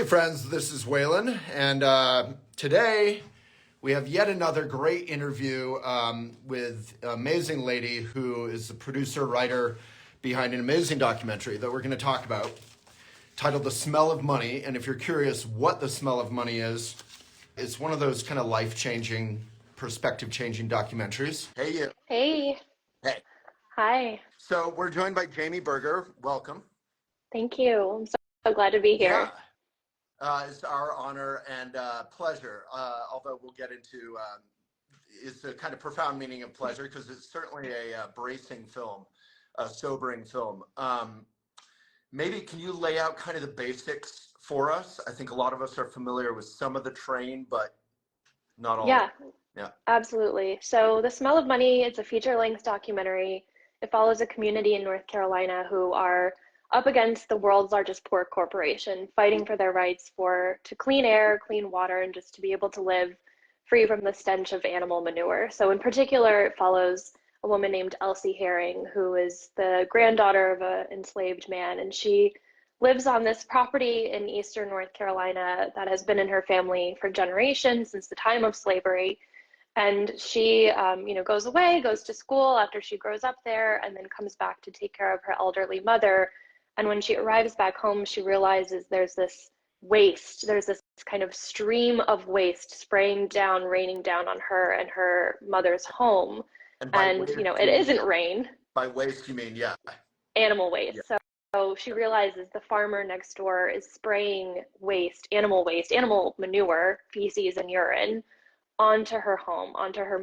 friends, this is Waylon, and today we have yet another great interview with an amazing lady who is the producer, writer behind an amazing documentary that we're going to talk about, titled The Smell of Money. And if you're curious what The Smell of Money is, it's one of those kind of life-changing, perspective-changing documentaries. Hey, you. Hey. Hey. Hi. So we're joined by Jamie Berger. Welcome. Thank you. I'm so glad to be here. It's our honor and pleasure, although we'll get into it's a kind of profound meaning of pleasure because it's certainly a bracing film, a sobering film. Maybe can you lay out kind of the basics for us? I think a lot of us are familiar with some of the terrain, but not all. Yeah, Yeah, absolutely. So The Smell of Money, it's a feature-length documentary. It follows a community in North Carolina who are up against the world's largest pork corporation, fighting for their rights to clean air, clean water, and just to be able to live free from the stench of animal manure. So in particular, it follows a woman named Elsie Herring, who is the granddaughter of an enslaved man, and she lives on this property in eastern North Carolina that has been in her family for generations since the time of slavery. And she, goes away, goes to school after she grows up there, and then comes back to take care of her elderly mother. And when she arrives back home, she realizes there's this waste, there's this kind of stream of waste spraying down, raining down on her and her mother's home. And, waste, it isn't rain. By waste, you mean, Animal waste. Yeah. So she realizes the farmer next door is spraying waste, animal manure, feces and urine onto her home, onto her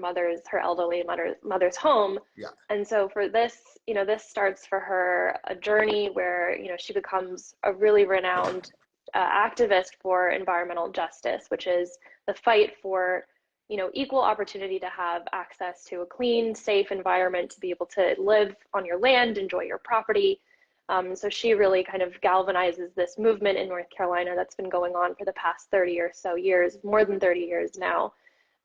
elderly mother's home. Yeah. And so for this, this starts for her a journey where, she becomes a really renowned activist for environmental justice, which is the fight for, equal opportunity to have access to a clean, safe environment, to be able to live on your land, enjoy your property. So she really kind of galvanizes this movement in North Carolina that's been going on for the past 30 or so years, more than 30 years now.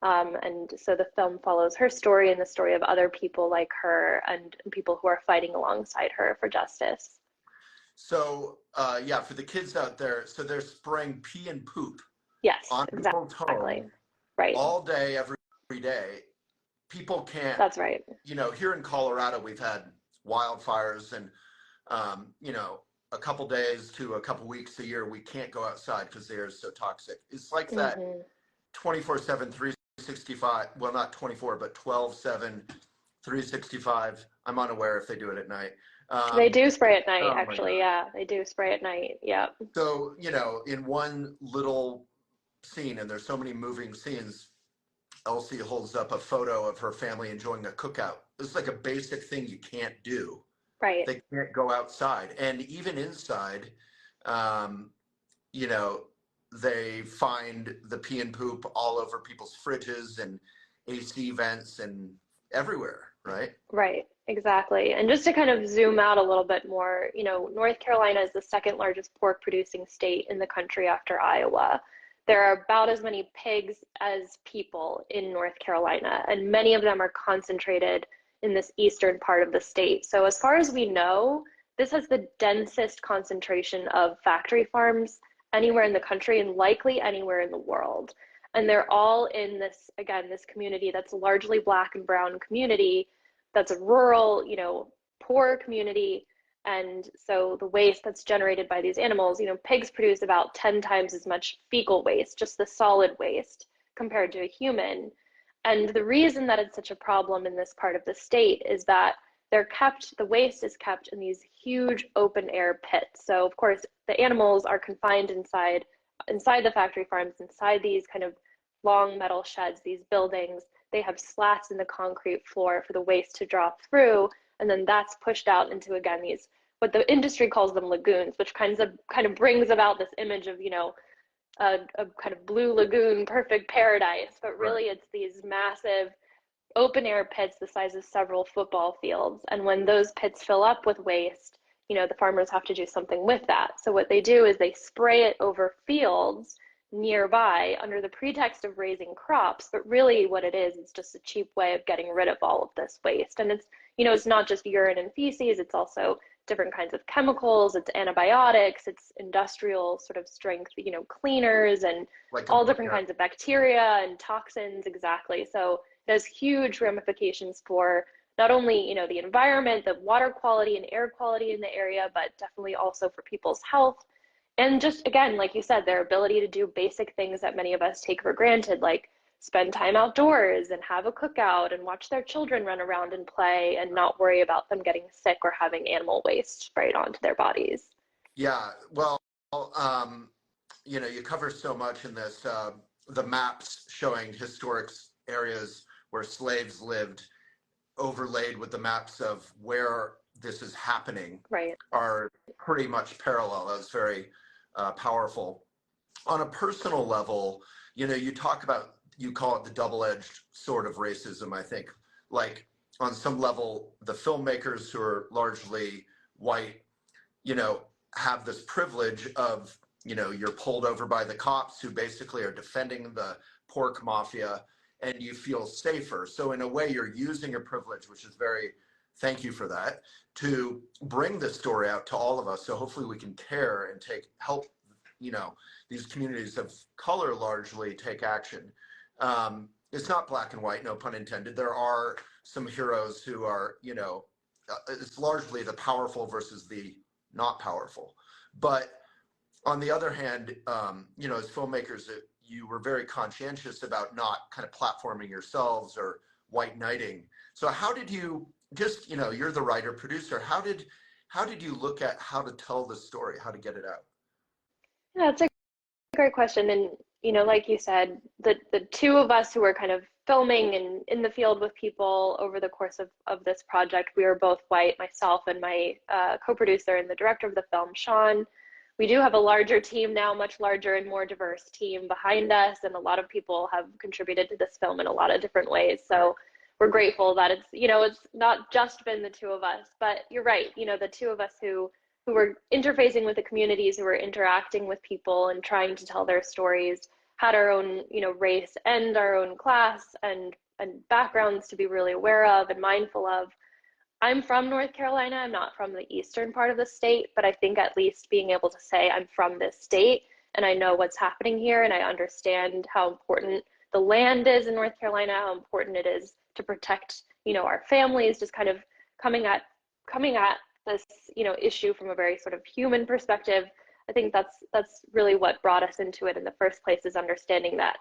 And so the film follows her story and the story of other people like her and people who are fighting alongside her for justice. So, for the kids out there, so they're spraying pee and poop on people's home, right, all day, every day. People can't. That's right. Here in Colorado, we've had wildfires and, a couple days to a couple weeks a year, we can't go outside because the air is so toxic. It's like that 24/7, 365, well, not 24, but 12/7, 365. I'm unaware if they do it at night. They do spray at night, actually. Yeah, they do spray at night. Yeah. So, in one little scene, and there's so many moving scenes, Elsie holds up a photo of her family enjoying a cookout. It's like a basic thing you can't do. Right. They can't go outside. And even inside, they find the pee and poop all over people's fridges and AC vents and everywhere, right? Right, exactly. And just to kind of zoom out a little bit more, North Carolina is the second largest pork producing state in the country after Iowa. There are about as many pigs as people in North Carolina, and many of them are concentrated in this eastern part of the state. So as far as we know, this has the densest concentration of factory farms anywhere in the country and likely anywhere in the world. And they're all in this, again, this community that's largely Black and brown community, that's a rural, poor community. And so the waste that's generated by these animals, pigs produce about 10 times as much fecal waste, just the solid waste, compared to a human. And the reason that it's such a problem in this part of the state is that the waste is kept in these huge open air pits. So of course the animals are confined inside the factory farms, inside these kind of long metal sheds, these buildings. They have slats in the concrete floor for the waste to drop through, and then that's pushed out into, again, these, what the industry calls them, lagoons, which kind of brings about this image of, a kind of blue lagoon, perfect paradise, but really it's these massive open air pits the size of several football fields. And when those pits fill up with waste, the farmers have to do something with that. So what they do is they spray it over fields nearby under the pretext of raising crops, but really what it is just a cheap way of getting rid of all of this waste. And it's not just urine and feces, it's also different kinds of chemicals, it's antibiotics, it's industrial sort of strength, cleaners and Like, all different yeah. kinds of bacteria and toxins, exactly. So it has huge ramifications for not only, the environment, the water quality and air quality in the area, but definitely also for people's health. And just again, like you said, their ability to do basic things that many of us take for granted, like spend time outdoors and have a cookout and watch their children run around and play and not worry about them getting sick or having animal waste sprayed onto their bodies. Yeah, well, um, you cover so much in this. The maps showing historic areas where slaves lived, overlaid with the maps of where this is happening, Right. are pretty much parallel. That's very powerful. On a personal level, you talk about, you call it the double-edged sword of racism, I think. Like, on some level, the filmmakers who are largely white, you know, have this privilege of, you're pulled over by the cops who basically are defending the pork mafia, and you feel safer. So in a way, you're using your privilege, which is very, thank you for that, to bring this story out to all of us. So hopefully we can care and help, these communities of color largely take action. It's not black and white, no pun intended. There are some heroes who are, it's largely the powerful versus the not powerful. But on the other hand, as filmmakers, you were very conscientious about not kind of platforming yourselves or white knighting. So how did you just, you're the writer producer. How did you look at how to tell the story, how to get it out? Yeah, it's a great question. And, like you said, the two of us who were kind of filming and in the field with people over the course of this project, we were both white, myself and my co-producer and the director of the film, Sean. We do have a larger team now, much larger and more diverse team behind us, and a lot of people have contributed to this film in a lot of different ways. So we're grateful that it's not just been the two of us, but you're right, the two of us who were interfacing with the communities, who were interacting with people and trying to tell their stories, had our own, race and our own class and backgrounds to be really aware of and mindful of. I'm from North Carolina. I'm not from the eastern part of the state, but I think at least being able to say I'm from this state and I know what's happening here and I understand how important the land is in North Carolina, how important it is to protect, our families, just kind of coming at this, issue from a very sort of human perspective. I think that's really what brought us into it in the first place, is understanding that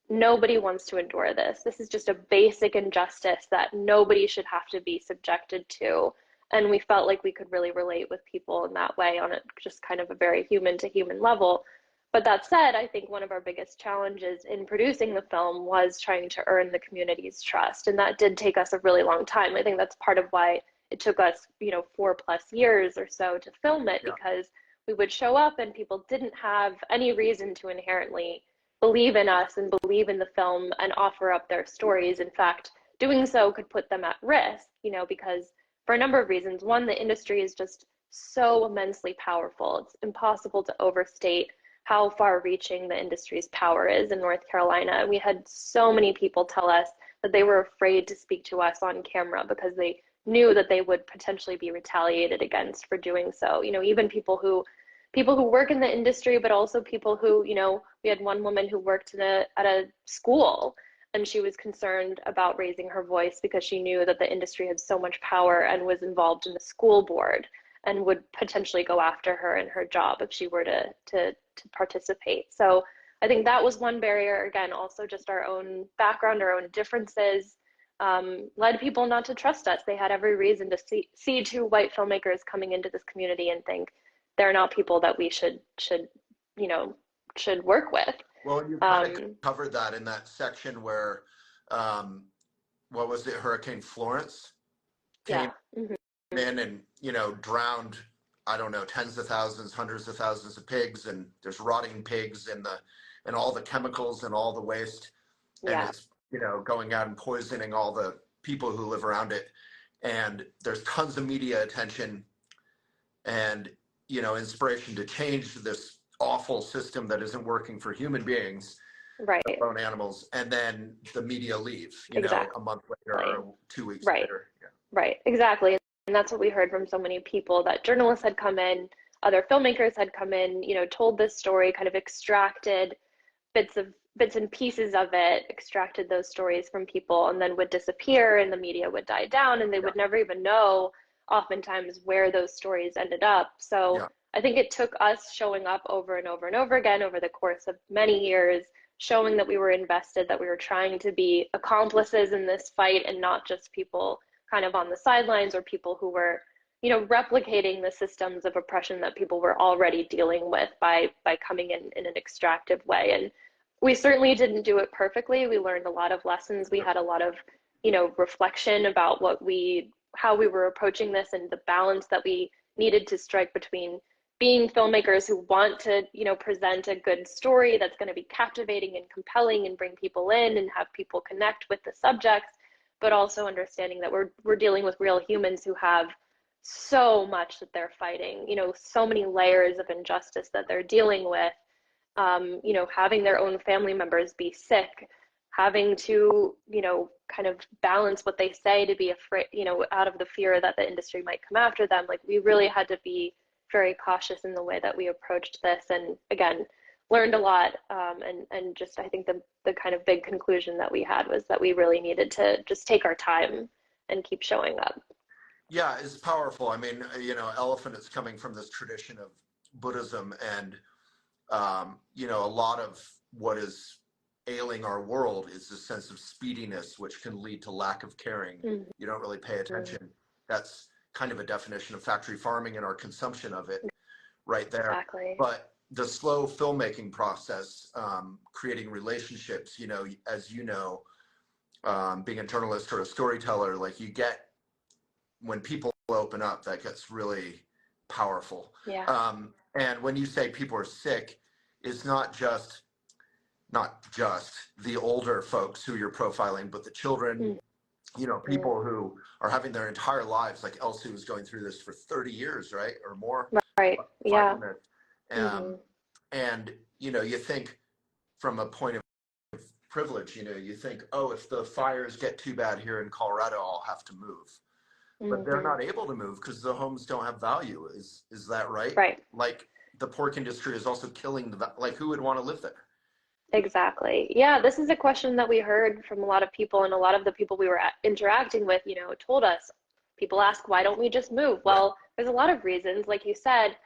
nobody wants to endure this. This is just a basic injustice that nobody should have to be subjected to. And we felt like we could really relate with people in that way on a just kind of a very human to human level. But that said, I think one of our biggest challenges in producing the film was trying to earn the community's trust. And that did take us a really long time. I think that's part of why it took us, 4+ years or so to film it, Yeah. because we would show up and people didn't have any reason to inherently believe in us and believe in the film and offer up their stories. In fact, doing so could put them at risk, because for a number of reasons. One, the industry is just so immensely powerful. It's impossible to overstate how far reaching the industry's power is in North Carolina. We had so many people tell us that they were afraid to speak to us on camera because they knew that they would potentially be retaliated against for doing so. Even people who work in the industry, but also people who, we had one woman who worked at a school, and she was concerned about raising her voice because she knew that the industry had so much power and was involved in the school board and would potentially go after her in her job if she were to participate. So I think that was one barrier. Again, also just our own background, our own differences, led people not to trust us. They had every reason to see two white filmmakers coming into this community and think they're not people that we should work with. Well, you kind of covered that in that section where, what was it, Hurricane Florence came Yeah. Mm-hmm. in and, drowned, I don't know, tens of thousands, hundreds of thousands of pigs, and there's rotting pigs and all the chemicals and all the waste. And Yeah. it's, going out and poisoning all the people who live around it. And there's tons of media attention and, inspiration to change this awful system that isn't working for human beings, Right. let alone animals. And then the media leave, Exactly. a month later or 2 weeks Right. later. Yeah. Right. Exactly. that's what we heard from so many people, that journalists had come in, other filmmakers had come in, told this story, kind of extracted bits and pieces of it, extracted those stories from people, and then would disappear, and the media would die down, and they would never even know oftentimes where those stories ended up. So I think it took us showing up over and over and over again over the course of many years, showing that we were invested, that we were trying to be accomplices in this fight and not just people kind of on the sidelines, or people who were replicating the systems of oppression that people were already dealing with by coming in an extractive way. And we certainly didn't do it perfectly. We learned a lot of lessons. We had a lot of, reflection about how we were approaching this, and the balance that we needed to strike between being filmmakers who want to, present a good story that's going to be captivating and compelling and bring people in and have people connect with the subjects, but also understanding that we're dealing with real humans who have so much that they're fighting, so many layers of injustice that they're dealing with, having their own family members be sick, having to, kind of balance what they say to be afraid, out of the fear that the industry might come after them. Like, we really had to be very cautious in the way that we approached this, and again, learned a lot. And just, I think the kind of big conclusion that we had was that we really needed to just take our time and keep showing up. Yeah, it's powerful. I mean, Elephant is coming from this tradition of Buddhism, and a lot of what is ailing our world is this sense of speediness, which can lead to lack of caring. You don't really pay attention. That's kind of a definition of factory farming and our consumption of it right there. Exactly. But the slow filmmaking process, creating relationships, as being a journalist or a storyteller, like, when people open up, that gets really powerful. Yeah. And when you say people are sick, it's not just the older folks who you're profiling, but the children, people who are having their entire lives, like Elsie was going through this for 30 years, right? Or more. Right. Yeah. And, you think from a point of privilege, you think, oh, if the fires get too bad here in Colorado, I'll have to move. But they're not able to move because the homes don't have value. Is that right? Right. Like, the pork industry is also killing who would want to live there? Exactly. Yeah, this is a question that we heard from a lot of people, and a lot of the people we were interacting with, told us. People ask, why don't we just move? Well, there's a lot of reasons. Like you said,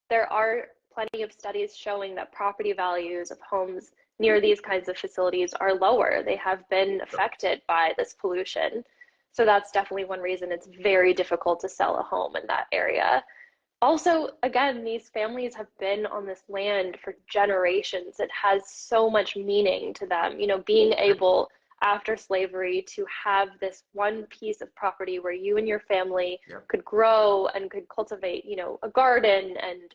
there are plenty of studies showing that property values of homes near these kinds of facilities are lower. They have been affected by this pollution. So that's definitely one reason it's very difficult to sell a home in that area. Also, again, these families have been on this land for generations. It has so much meaning to them, being able after slavery to have this one piece of property where you and your family could grow and could cultivate, a garden and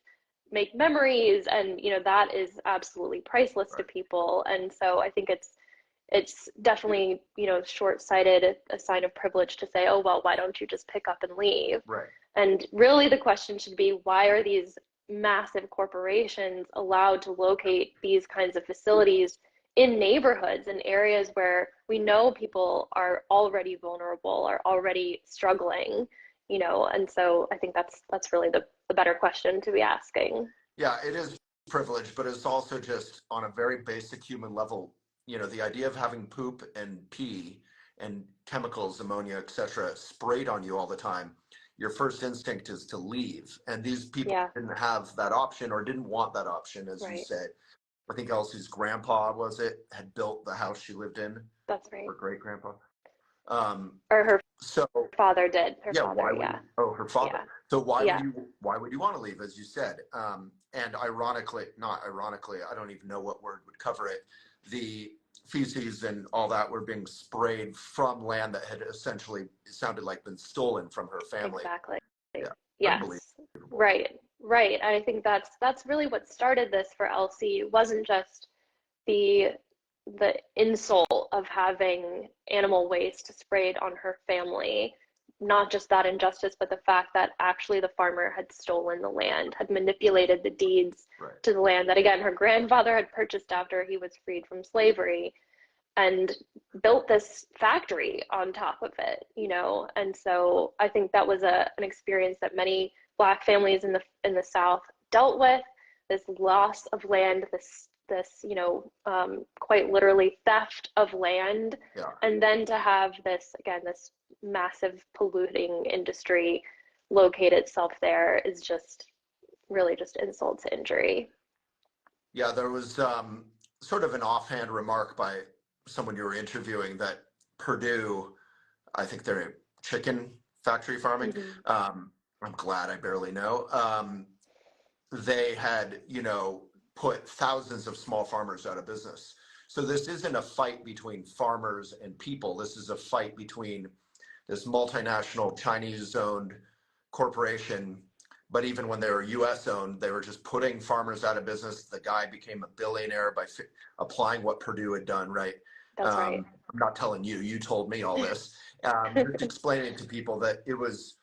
make memories. And, that is absolutely priceless to people. And so I think it's definitely, short-sighted, a sign of privilege to say, oh, well, why don't you just pick up and leave? Right. And really the question should be, why are these massive corporations allowed to locate these kinds of facilities in neighborhoods, in areas where we know people are already vulnerable, are already struggling, And so I think that's really the better question to be asking. Yeah, it is privilege, but it's also just on a very basic human level. The idea of having poop and pee and chemicals, ammonia, etc., sprayed on you all the time, your first instinct is to leave. And these people didn't have that option, or didn't want that option, as you said. I think Elsie's grandpa, had built the house she lived in. That's right. Her great grandpa. Or her father did. Her father, her father. Yeah. So why would you want to leave, as you said? And not ironically, I don't even know what word would cover it. The feces and all that were being sprayed from land that had essentially, it sounded like, been stolen from her family. Exactly. Yeah. Yes. Right. I think that's really what started this for Elsie. It wasn't just the insult of having animal waste sprayed on her family, not just that injustice, but the fact that actually the farmer had stolen the land, had manipulated the deeds to the land that, again, her grandfather had purchased after he was freed from slavery. and built this factory on top of it, you know. And so I think that was an experience that many Black families in the South dealt with, this loss of land, this you know, quite literally theft of land. Yeah. And then to have this, again, this massive polluting industry locate itself there is just really just insult to injury. Yeah, there was sort of an offhand remark by someone you were interviewing that Purdue, I think they're a chicken factory farming. Mm-hmm. I'm glad I barely know. They had, you know, put thousands of small farmers out of business. So this isn't a fight between farmers and people. This is a fight between this multinational Chinese owned corporation. But even when they were US owned, they were just putting farmers out of business. The guy became a billionaire by applying what Purdue had done, right? That's right. I'm not telling you, you told me all this. Just explaining to people that it was,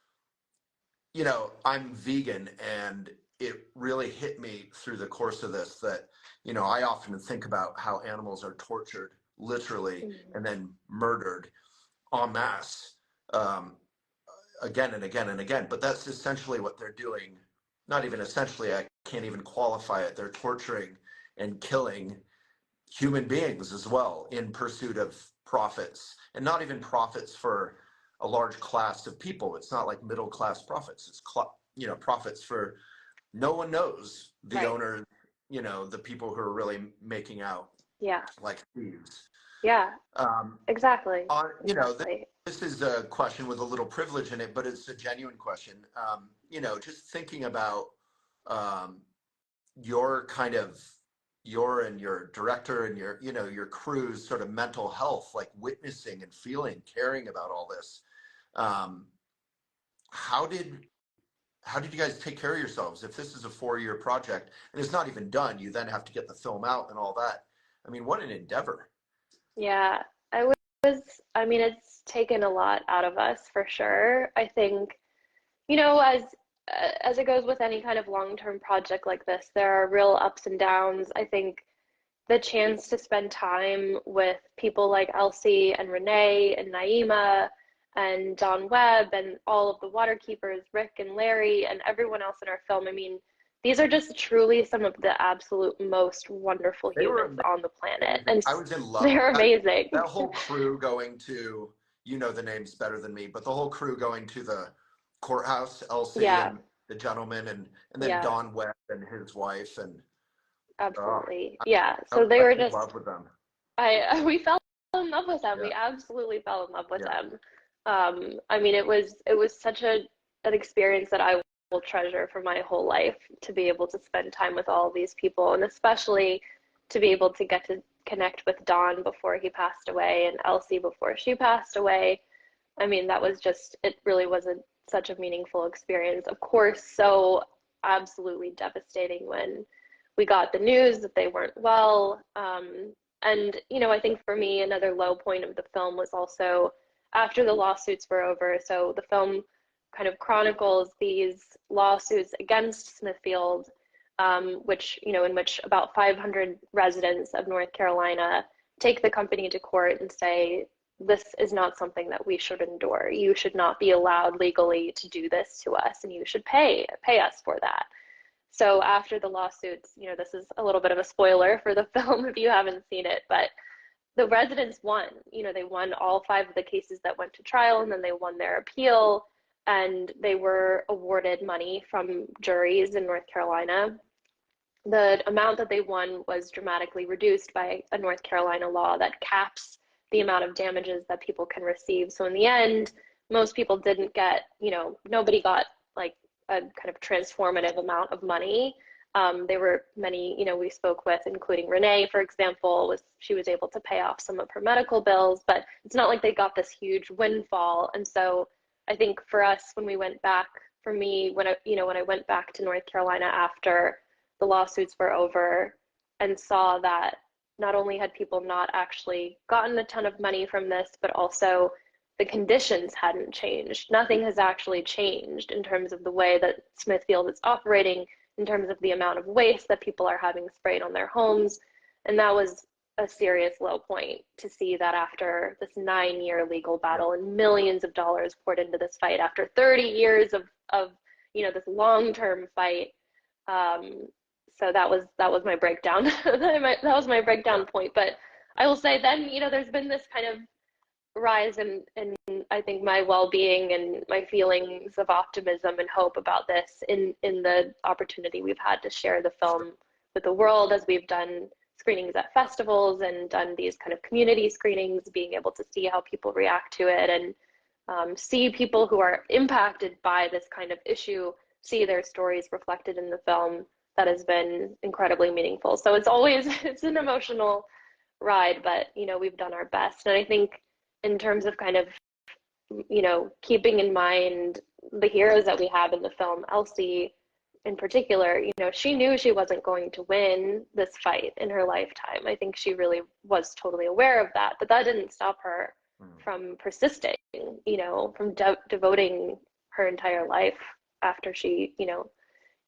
you know, I'm vegan, and it really hit me through the course of this that, you know, I often think about how animals are tortured, literally, Mm-hmm. and then murdered en masse, again and again and again. But that's essentially what they're doing. Not even essentially, I can't even qualify it. They're torturing and killing human beings as well in pursuit of profits, and not even profits for a large class of people. It's not like middle class profits. It's you know, profits for no one knows, the Right. owner, you know, the people who are really making out Yeah. like thieves. Yeah. Um, Exactly. you know, Exactly. this is a question with a little privilege in it, but it's a genuine question. You know, just thinking about um, your kind of your and your director and your, you know, your crew's sort of mental health, like witnessing and feeling, caring about all this. Um, how did you guys take care of yourselves if this is a 4-year project and it's not even done? You then have to get the film out and all that. I mean, what an endeavor. Yeah. I was, I mean, it's taken a lot out of us for sure. I think, you know, as it goes with any kind of long-term project like this, there are real ups and downs. I think the chance to spend time with people like Elsie and Renee and Naima and Don Webb and all of the water keepers, Rick and Larry, and everyone else in our film. I mean, these are just truly some of the absolute most wonderful They were humans on the planet. amazing. And I was in love with they're amazing. that whole crew going to, you know the names better than me, but the whole crew going to the courthouse, Elsie Yeah, and the gentleman, and then yeah, Don Webb and his wife, and oh, absolutely. Yeah. I So was they like were in love just, with them. we fell in love with them. Yeah, We absolutely fell in love with yeah. them. I mean, it was such an experience that I will treasure for my whole life, to be able to spend time with all of these people, and especially to be able to get to connect with Don before he passed away and Elsie before she passed away. I mean, that was just, it really was such a meaningful experience. Of course, so absolutely devastating when we got the news that they weren't well. And, you know, I think for me, another low point of the film was also after the lawsuits were over. So the film kind of chronicles these lawsuits against Smithfield, which, you know, in which about 500 residents of North Carolina take the company to court and say, this is not something that we should endure. You should not be allowed legally to do this to us, and you should pay us for that. So after the lawsuits, you know, this is a little bit of a spoiler for the film if you haven't seen it, but the residents won. You know, they won all 5 of the cases that went to trial, and then they won their appeal, and they were awarded money from juries in North Carolina. The amount that they won was dramatically reduced by a North Carolina law that caps the amount of damages that people can receive. So in the end, most people didn't get, you know, nobody got like a kind of transformative amount of money. There were many, you know, we spoke with, including Renee, for example, she was able to pay off some of her medical bills, but it's not like they got this huge windfall. And so I think for us, when we went back, for me, when I went back to North Carolina after the lawsuits were over and saw that not only had people not actually gotten a ton of money from this, but also the conditions hadn't changed. Nothing has actually changed in terms of the way that Smithfield is operating, in terms of the amount of waste that people are having sprayed on their homes. And that was a serious low point to see that after this 9-year legal battle and millions of dollars poured into this fight, after 30 years of this long-term fight. So that was my breakdown. That was my breakdown point. But I will say then, there's been this kind of rise in I think my well-being and my feelings of optimism and hope about this in the opportunity we've had to share the film with the world, as we've done screenings at festivals and done these kind of community screenings, being able to see how people react to it and see people who are impacted by this kind of issue, see their stories reflected in the film. That has been incredibly meaningful. So it's an emotional ride, but we've done our best. And I think in terms of kind of keeping in mind the heroes that we have in the film, Elsie in particular, she knew she wasn't going to win this fight in her lifetime. I think she really was totally aware of that, but that didn't stop her from persisting, from devoting her entire life after she,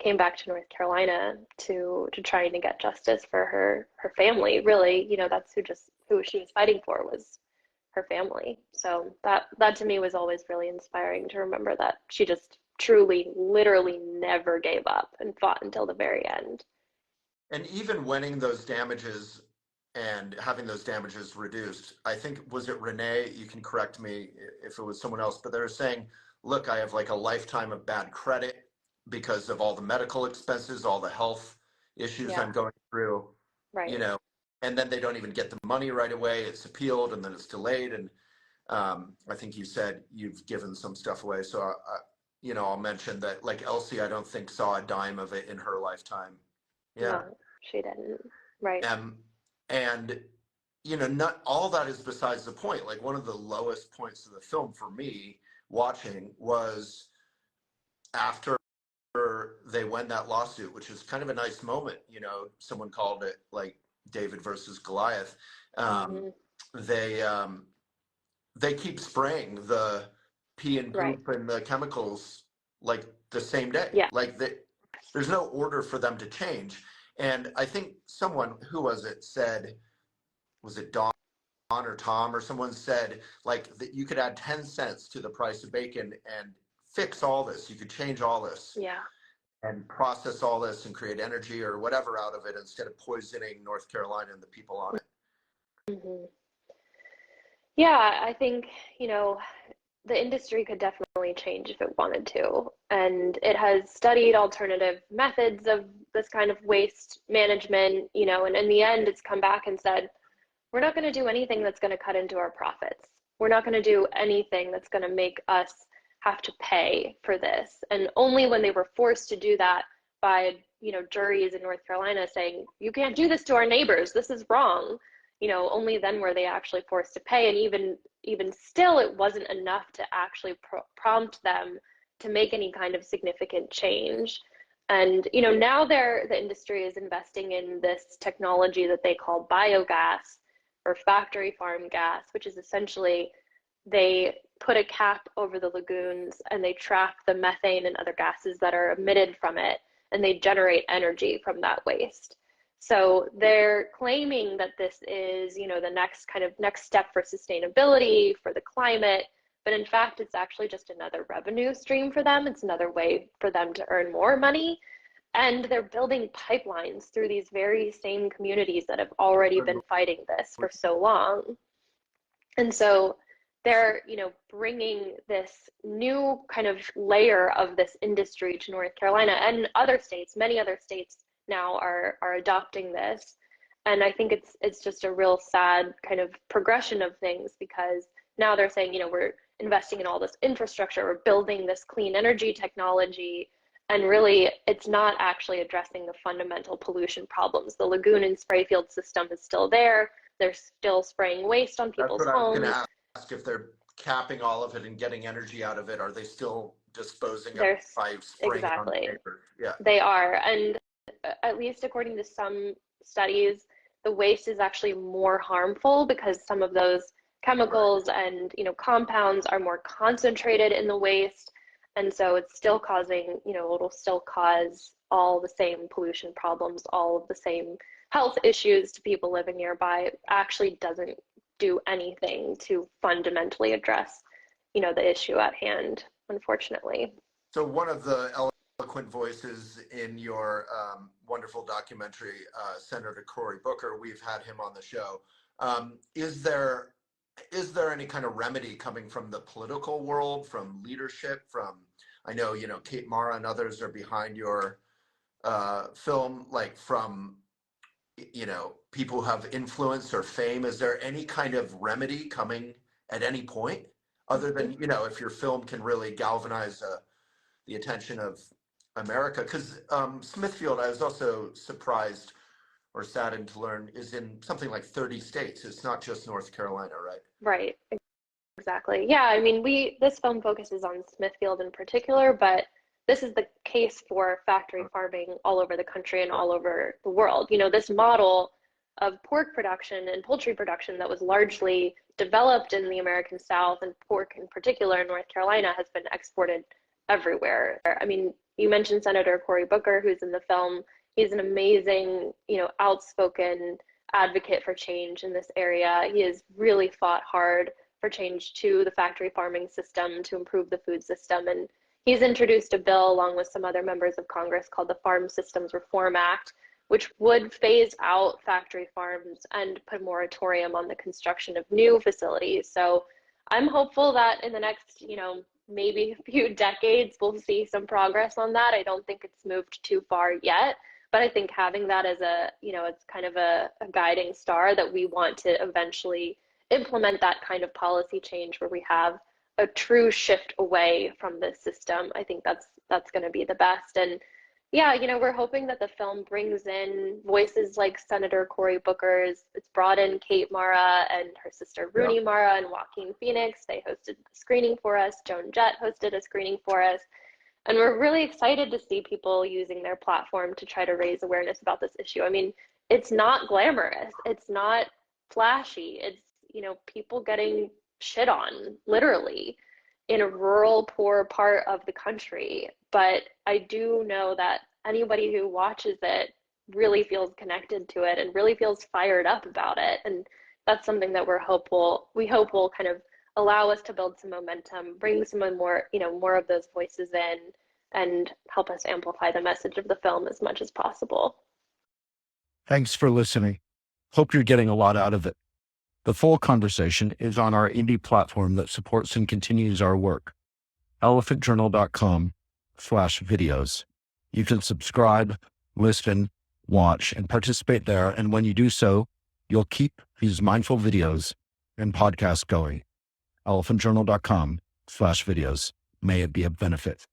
came back to North Carolina to trying to get justice for her family. Really, that's who she was fighting for, was her family. So that to me was always really inspiring, to remember that she just truly, literally never gave up and fought until the very end. And even winning those damages and having those damages reduced, I think, was it Renee? You can correct me if it was someone else, but they were saying, look, I have like a lifetime of bad credit because of all the medical expenses, all the health issues I'm going through, right. And then they don't even get the money right away. It's appealed and then it's delayed. And I think you said you've given some stuff away. So, I'll mention that, like, Elsie, I don't think saw a dime of it in her lifetime. Yeah. No, she didn't. Right. And not all that is besides the point. Like, one of the lowest points of the film for me watching was after they won that lawsuit, which is kind of a nice moment. Someone called it like David versus Goliath. They keep spraying the pee and poop and the chemicals like the same day. Yeah. Like there's no order for them to change. And I think someone, who was it, said, was it Don or Tom or someone said, like, that you could add 10 cents to the price of bacon and fix all this. You could change all this. Yeah. And process all this and create energy or whatever out of it, instead of poisoning North Carolina and the people on it. Mm-hmm. Yeah, I think, the industry could definitely change if it wanted to. And it has studied alternative methods of this kind of waste management, and in the end, it's come back and said, we're not going to do anything that's going to cut into our profits. We're not going to do anything that's going to make us have to pay for this. And only when they were forced to do that by, juries in North Carolina saying, you can't do this to our neighbors, this is wrong, only then were they actually forced to pay. And even still, it wasn't enough to actually prompt them to make any kind of significant change. And, now the industry is investing in this technology that they call biogas, or factory farm gas, which is essentially, they put a cap over the lagoons and they trap the methane and other gases that are emitted from it, and they generate energy from that waste. So they're claiming that this is, the next step for sustainability, for the climate, but in fact, it's actually just another revenue stream for them. It's another way for them to earn more money. And they're building pipelines through these very same communities that have already been fighting this for so long. And so they're, bringing this new kind of layer of this industry to North Carolina and other states. Many other states now are adopting this. And I think it's just a real sad kind of progression of things, because now they're saying, we're investing in all this infrastructure, we're building this clean energy technology, and really it's not actually addressing the fundamental pollution problems. The lagoon and spray field system is still there. They're still spraying waste on people's homes. That's what I was going to ask. If they're capping all of it and getting energy out of it, are they still disposing of it by spraying it on the paper? Yeah, they are. And at least according to some studies, the waste is actually more harmful because some of those chemicals and compounds are more concentrated in the waste, and so it's still causing, it'll still cause all the same pollution problems, all of the same health issues to people living nearby, actually doesn't do anything to fundamentally address, the issue at hand, unfortunately. So one of the eloquent voices in your wonderful documentary, Senator Cory Booker, we've had him on the show. Is there any kind of remedy coming from the political world, from leadership, from, I know, Kate Mara and others are behind your film, like from, people who have influence or fame? Is there any kind of remedy coming at any point other than, if your film can really galvanize the attention of America? Because Smithfield, I was also surprised or saddened to learn, is in something like 30 states. It's not just North Carolina, right? Right. Exactly. Yeah, I mean, this film focuses on Smithfield in particular, but this is the case for factory farming all over the country and all over the world. This model of pork production and poultry production that was largely developed in the American South, and pork in particular in North Carolina, has been exported everywhere. I mean, you mentioned Senator Cory Booker, who's in the film. He's an amazing, outspoken advocate for change in this area. He has really fought hard for change to the factory farming system to improve the food system. And he's introduced a bill along with some other members of Congress called the Farm Systems Reform Act, which would phase out factory farms and put a moratorium on the construction of new facilities. So I'm hopeful that in the next, maybe a few decades, we'll see some progress on that. I don't think it's moved too far yet, but I think having that as it's kind of a guiding star that we want to eventually implement that kind of policy change where we have a true shift away from this system. I think that's going to be the best. And yeah, we're hoping that the film brings in voices like Senator Cory Booker's. It's brought in Kate Mara and her sister Rooney Mara and Joaquin Phoenix. They hosted a screening for us. Joan Jett hosted a screening for us. And we're really excited to see people using their platform to try to raise awareness about this issue. I mean, it's not glamorous. It's not flashy. It's, people getting shit on, literally, in a rural, poor part of the country. But I do know that anybody who watches it really feels connected to it and really feels fired up about it. And that's something that we hope will kind of allow us to build some momentum, bring some more, more of those voices in, and help us amplify the message of the film as much as possible. Thanks for listening. Hope you're getting a lot out of it. The full conversation is on our indie platform that supports and continues our work, elephantjournal.com/videos. You can subscribe, listen, watch, and participate there. And when you do so, you'll keep these mindful videos and podcasts going. elephantjournal.com/videos. May it be of benefit.